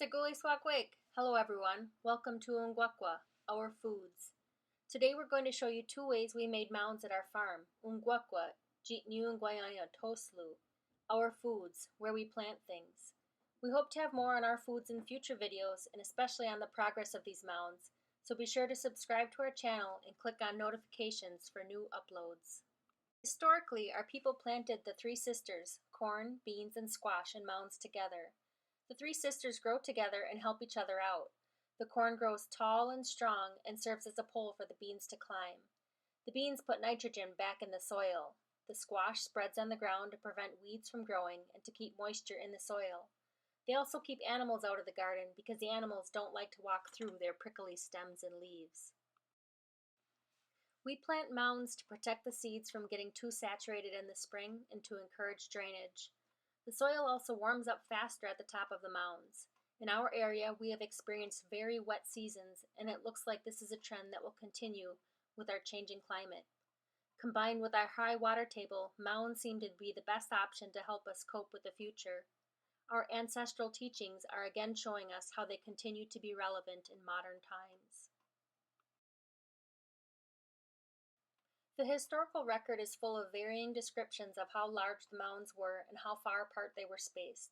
Seguliswakwik. Hello everyone. Welcome to Ungwakwa, our foods. Today we're going to show you two ways we made mounds at our farm. Ungwakwa, Jitnu Ngwayaya Toslu, our foods, where we plant things. We hope to have more on our foods in future videos and especially on the progress of these mounds, so be sure to subscribe to our channel and click on notifications for new uploads. Historically, our people planted the three sisters, corn, beans, and squash, in mounds together. The three sisters grow together and help each other out. The corn grows tall and strong and serves as a pole for the beans to climb. The beans put nitrogen back in the soil. The squash spreads on the ground to prevent weeds from growing and to keep moisture in the soil. They also keep animals out of the garden because the animals don't like to walk through their prickly stems and leaves. We plant mounds to protect the seeds from getting too saturated in the spring and to encourage drainage. The soil also warms up faster at the top of the mounds. In our area, we have experienced very wet seasons, and it looks like this is a trend that will continue with our changing climate. Combined with our high water table, mounds seem to be the best option to help us cope with the future. Our ancestral teachings are again showing us how they continue to be relevant in modern times. The historical record is full of varying descriptions of how large the mounds were and how far apart they were spaced.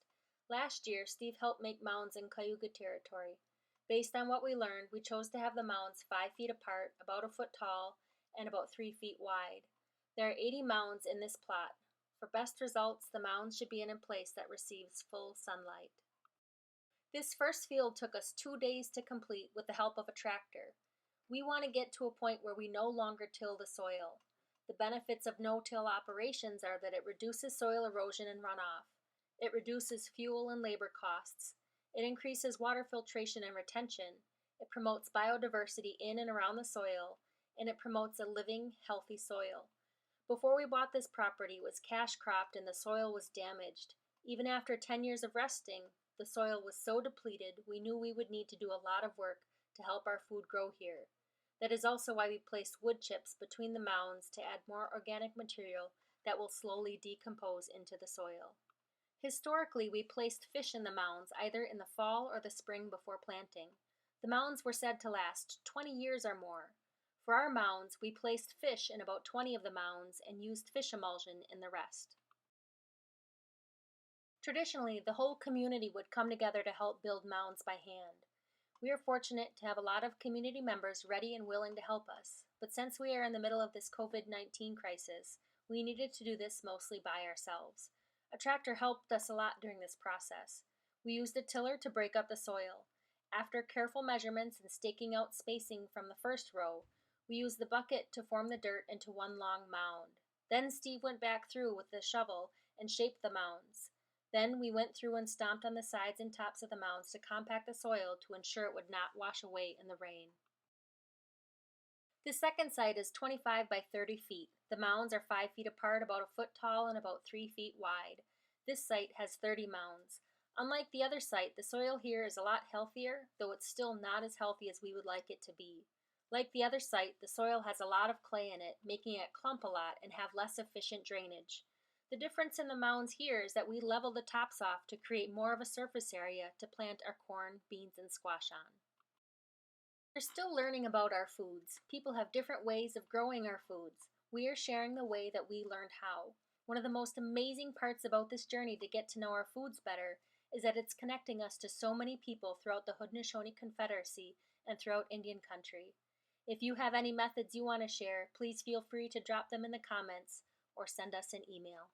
Last year, Steve helped make mounds in Cayuga territory. Based on what we learned, we chose to have the mounds 5 feet apart, about a foot tall, and about 3 feet wide. There are 80 mounds in this plot. For best results, the mounds should be in a place that receives full sunlight. This first field took us 2 days to complete with the help of a tractor. We want to get to a point where we no longer till the soil. The benefits of no-till operations are that it reduces soil erosion and runoff. It reduces fuel and labor costs. It increases water filtration and retention. It promotes biodiversity in and around the soil, and it promotes a living, healthy soil. Before we bought this property, it was cash cropped and the soil was damaged. Even after 10 years of resting, the soil was so depleted we knew we would need to do a lot of work to help our food grow here. That is also why we placed wood chips between the mounds to add more organic material that will slowly decompose into the soil. Historically, we placed fish in the mounds either in the fall or the spring before planting. The mounds were said to last 20 years or more. For our mounds, we placed fish in about 20 of the mounds and used fish emulsion in the rest. Traditionally, the whole community would come together to help build mounds by hand. We are fortunate to have a lot of community members ready and willing to help us, but since we are in the middle of this COVID-19 crisis, we needed to do this mostly by ourselves. A tractor helped us a lot during this process. We used a tiller to break up the soil. After careful measurements and staking out spacing from the first row, we used the bucket to form the dirt into one long mound. Then Steve went back through with the shovel and shaped the mounds. Then we went through and stomped on the sides and tops of the mounds to compact the soil to ensure it would not wash away in the rain. The second site is 25 by 30 feet. The mounds are 5 feet apart, about a foot tall, and about 3 feet wide. This site has 30 mounds. Unlike the other site, the soil here is a lot healthier, though it's still not as healthy as we would like it to be. Like the other site, the soil has a lot of clay in it, making it clump a lot and have less efficient drainage. The difference in the mounds here is that we level the tops off to create more of a surface area to plant our corn, beans, and squash on. We're still learning about our foods. People have different ways of growing our foods. We are sharing the way that we learned how. One of the most amazing parts about this journey to get to know our foods better is that it's connecting us to so many people throughout the Haudenosaunee Confederacy and throughout Indian country. If you have any methods you want to share, please feel free to drop them in the comments or send us an email.